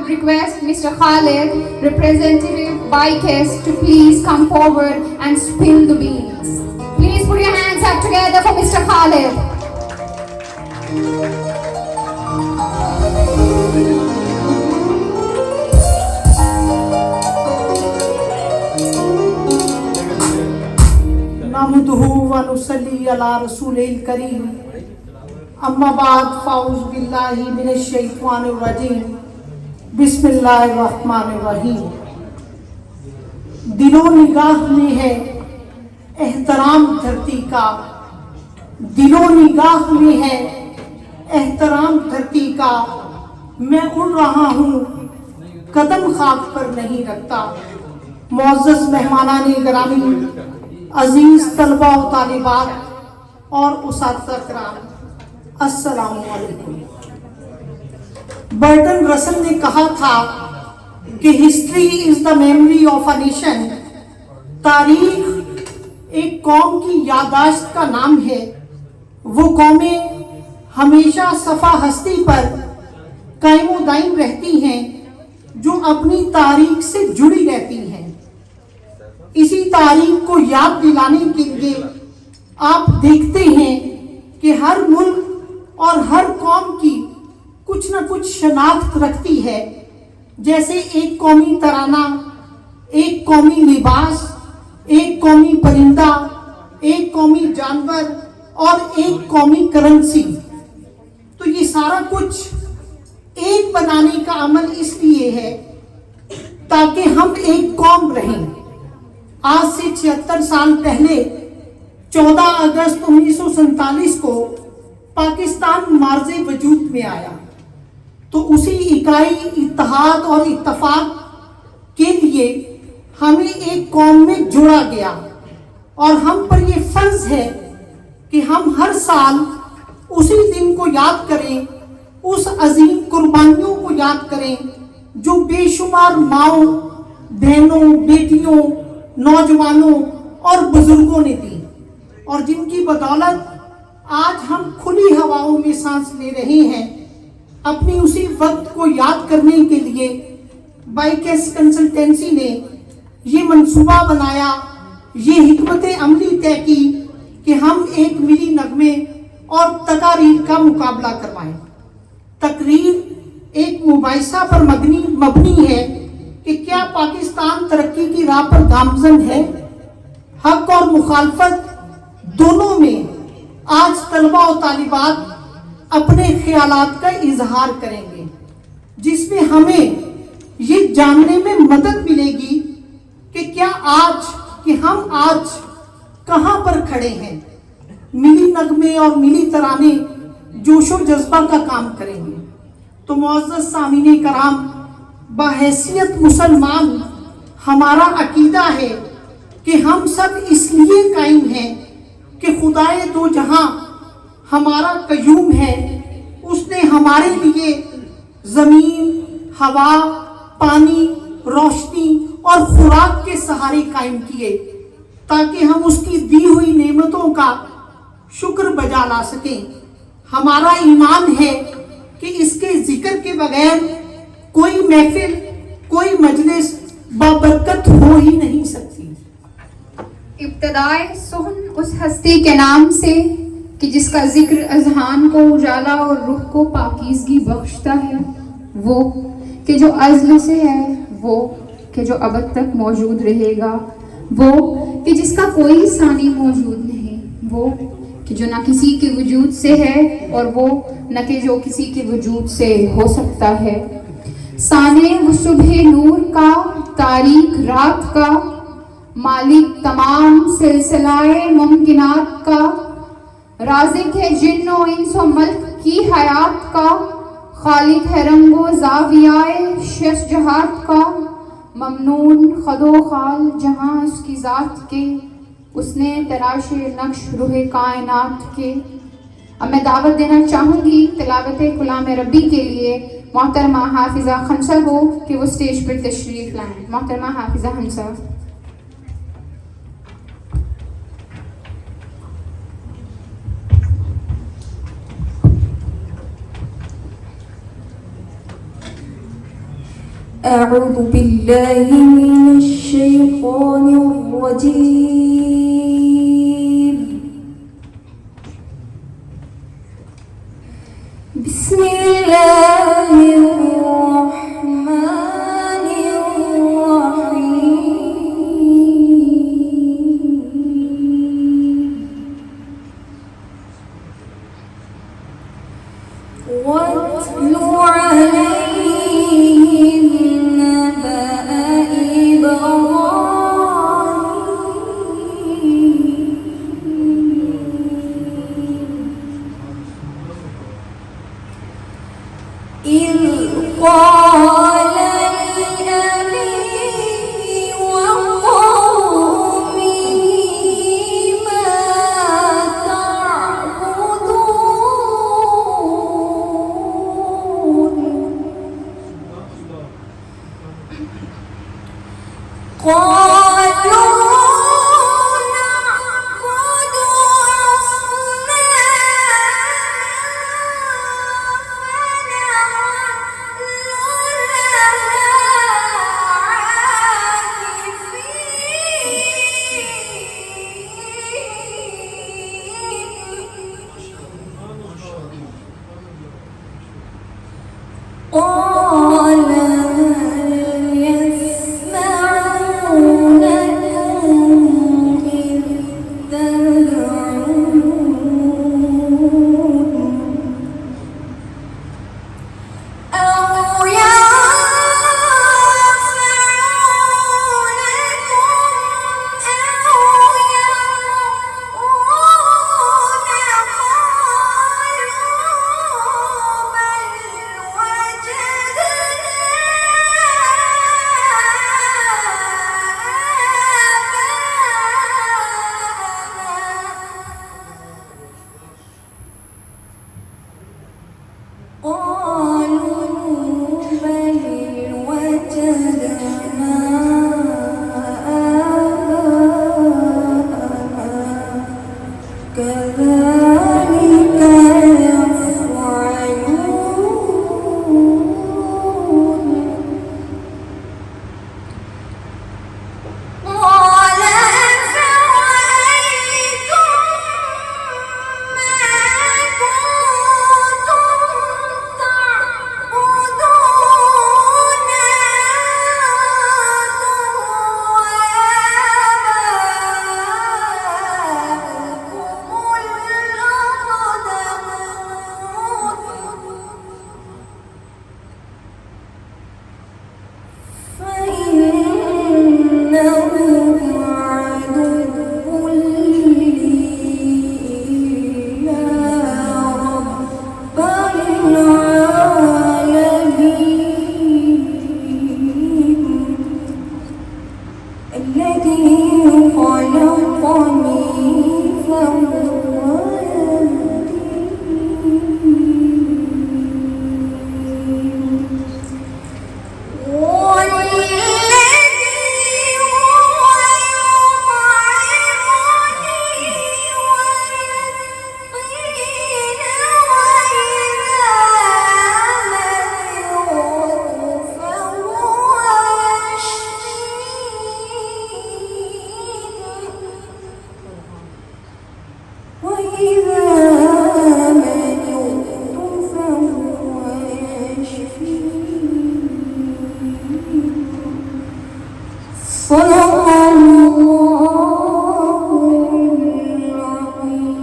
would request Mr. Khalid, representative BICAS, to please come forward and spill the beans. Please put your hands up together for Mr. Khalid. نحمدہ و نصلی علی رسولہ الکریم اما بعد فاعوذ باللہ من الشیطان الرجیم بسم اللہ الرحمن الرحیم. دل و نگاہ میں ہے احترام دھرتی کا، دل و نگاہ میں ہے احترام دھرتی کا، میں اڑ رہا ہوں قدم خاک پر نہیں رکھتا. معزز مہمانان گرامی، عزیز طلبہ و طالبات اور اساتذہ کرام، السلام علیکم. برٹن رسل نے کہا تھا کہ history is the memory of a nation. تاریخ ایک قوم کی یادداشت کا نام ہے. وہ قومیں ہمیشہ صفحہ ہستی پر قائم و دائم رہتی ہیں جو اپنی تاریخ سے جڑی رہتی ہیں. اسی تاریخ کو یاد دلانے کے لیے آپ دیکھتے ہیں کہ ہر ملک اور ہر قوم کی کچھ نہ کچھ شناخت رکھتی ہے، جیسے ایک قومی ترانہ، ایک قومی لباس، ایک قومی پرندہ، ایک قومی جانور اور ایک قومی کرنسی. تو یہ سارا کچھ ایک بنانے کا عمل اس لیے ہے تاکہ ہم ایک قوم رہیں. آج سے 76 سال پہلے 14 اگست 1947 کو پاکستان مارز وجود میں آیا، تو اسی اکائی، اتحاد اور اتفاق کے لیے ہمیں ایک قوم میں جوڑا گیا، اور ہم پر یہ فرض ہے کہ ہم ہر سال اسی دن کو یاد کریں، اس عظیم قربانیوں کو یاد کریں جو بے شمار ماؤں، بہنوں، بیٹیوں، نوجوانوں اور بزرگوں نے دی، اور جن کی بدولت آج ہم کھلی ہواؤں میں سانس لے رہے ہیں. اپنی اسی وقت کو یاد کرنے کے لیے بائکس کنسلٹنسی نے یہ منصوبہ بنایا، یہ حکمت عملی طے کی کہ ہم ایک ملی نغمے اور تقاریر کا مقابلہ کروائیں. تقریر ایک مباحثہ پر مبنی ہے کہ کیا پاکستان ترقی کی راہ پر گامزن ہے. حق اور مخالفت دونوں میں آج طلبہ و طالبات اپنے خیالات کا اظہار کریں گے، جس میں ہمیں یہ جاننے میں مدد ملے گی کہ ہم آج کہاں پر کھڑے ہیں. ملی نغمے اور ملی ترانے جوش و جذبہ کا کام کریں گے. تو معزز سامعین کرام، بحیثیت مسلمان ہمارا عقیدہ ہے کہ ہم سب اس لیے قائم ہیں کہ خدائے دو جہاں ہمارا قیوم ہے. اس نے ہمارے لیے زمین، ہوا، پانی، روشنی اور خوراک کے سہارے قائم کیے تاکہ ہم اس کی دی ہوئی نعمتوں کا شکر بجا لا سکیں. ہمارا ایمان ہے کہ اس کے ذکر کے بغیر کوئی محفل، کوئی مجلس بابرکت ہو ہی نہیں سکتی. ابتدائے سخن اس ہستی کے نام سے کہ جس کا ذکر اذہان کو اجالا اور روح کو پاکیزگی بخشتا ہے، وہ کہ جو ازل سے ہے، وہ کہ جو ابد تک موجود رہے گا، وہ کہ جس کا کوئی ثانی موجود نہیں، وہ کہ جو نہ کسی کے وجود سے ہے اور وہ نہ کہ جو کسی کے وجود سے ہو سکتا ہے. سانے وہ صبح نور کا، تاریک رات کا، مالک تمام سلسلہ ممکنات کا، رازق ہے جن و انس و ملک کی حیات کا، خالق ہے رنگ و زاویہ شش جہات کا، ممنون خد و خال جہاں اس کی ذات کے، اس نے تراش نقش روح کائنات کے. اب میں دعوت دینا چاہوں گی تلاوت کلام ربی کے لیے محترمہ حافظہ خنسا کو کہ وہ سٹیج پر تشریف لائیں. محترمہ حافظہ خنسا. أعوذ بالله من الشيطان الرجيم. بسم الله الرحمن الرحيم. واتل عليهم نبأ إبراهيم إذ قال لأبيه وقومه ما تعبدون قالوا نعبد قال هل يسمعونكم إذ تدعون أو قالوا بل وجدنا آباءنا كذلك يفعلون قال أفرأيتم ما كنتم تعبدون فإنهم عدو لي إلا رب العالمين الذي خلقني فهو يهدين والذي هو يطعمني ويسقين وإذا مرضت فهو يشفين وإذا مرضت فهو يشفين صدق الله العظيم.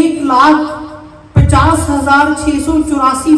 1,50,684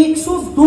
102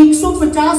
150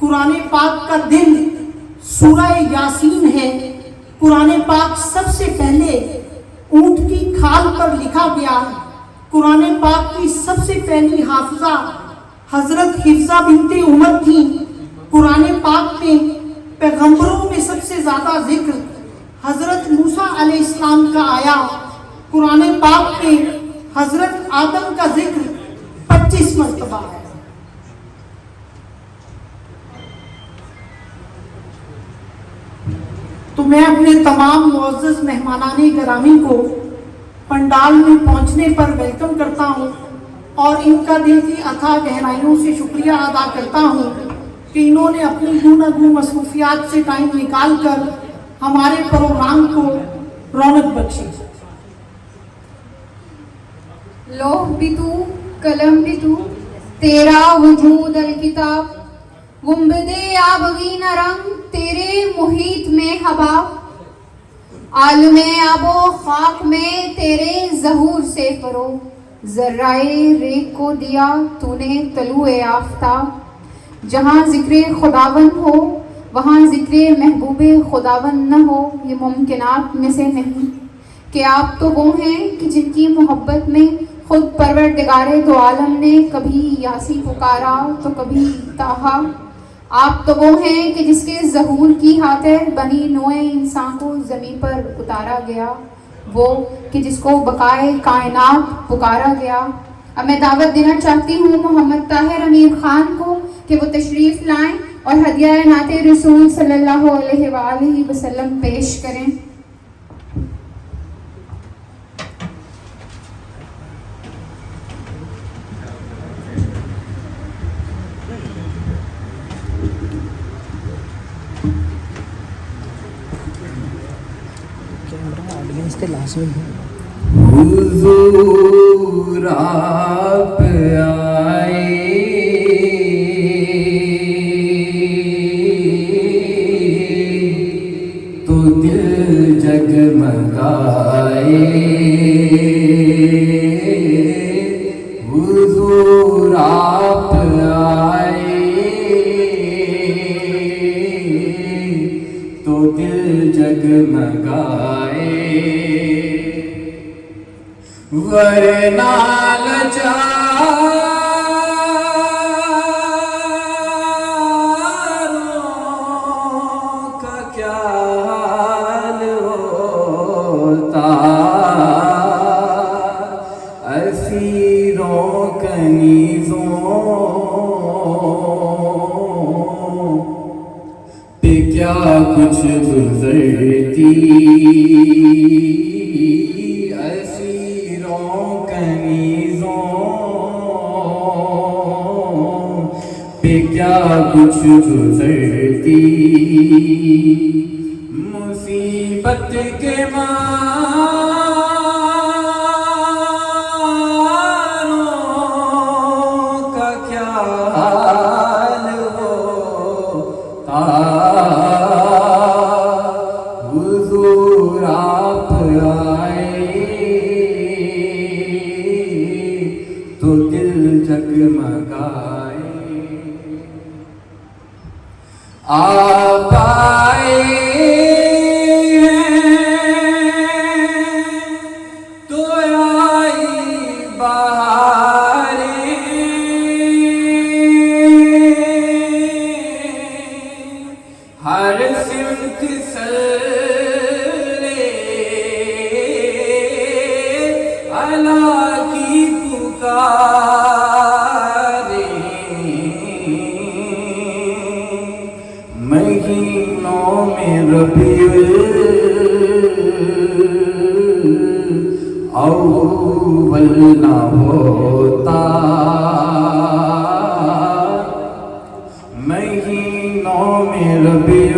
قرآن پاک کا دل سورہ یاسین ہے. قرآن پاک سب سے پہلے اونٹ کی کھال پر لکھا گیا. قرآن پاک کی سب سے پہلی حافظہ حضرت حفصہ بنت عمر تھیں. قرآن پاک میں پیغمبروں میں سب سے زیادہ ذکر حضرت موسیٰ علیہ السلام کا آیا. قرآن پاک میں حضرت آدم کا ذکر 25 مرتبہ ہے. تو میں اپنے تمام معزز مہمانان گرامی کو پنڈال میں پہنچنے پر ویلکم کرتا ہوں اور ان کا دل کی اتھاہ گہرائیوں سے شکریہ ادا کرتا ہوں کہ انہوں نے اپنی گوناگوں مصروفیات سے ٹائم نکال کر ہمارے پروگرام کو رونق بخشی. لوح بھی تو قلم بھی تو تیرا وجود الکتاب گنبد آبگی نہ رنگ تیرے محیط میں حباب عالم آب و خاک میں تیرے ظہور سے فرو ذرائے ریگ کو دیا تو نے طلوع آفتاب جہاں ذکر خداوند ہو وہاں ذکر محبوب خداوند نہ ہو یہ ممکنات میں سے نہیں کہ آپ تو وہ ہیں کہ جن کی محبت میں خود پروردگار دو عالم نے کبھی یاسی پکارا تو کبھی تاہا. آپ تو وہ ہیں کہ جس کے ظہور کی خاطر بنی نوع انسان کو زمین پر اتارا گیا وہ کہ جس کو بقائے کائنات پکارا گیا. اب میں دعوت دینا چاہتی ہوں محمد طاہر امیر خان کو کہ وہ تشریف لائیں اور ہدیہ نعت رسول صلی اللہ علیہ وآلہ وسلم پیش کریں. حضور آپ آئے تو دل جگمگائے. حضور آپ آئے تو دل جگمگائے. ورنہ لاچاروں کا کیا حال ہوتا اسیروں کنیزوں پہ کیا کچھ گزرتی کیا کچھ گزرتی. مصیبت کے ماروں کا کیا حال ہوتا حضور آپ آئے تو دل جگمگائے. آپ آئے تو آئی بہاریں ہر سمت سلے اللہ کی پکار. مہینوں میں ربیع الاول نہ ہوتا مہینوں میں ربیع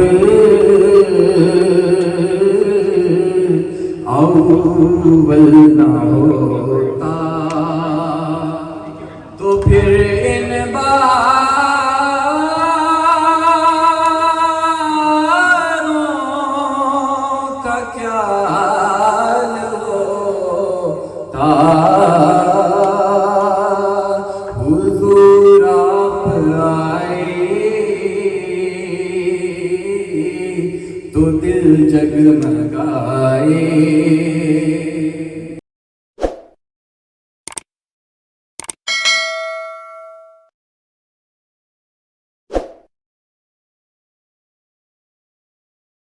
الاول نہ ہوتا تو پھر ان حضور آپ آئے تو دل جگمگائے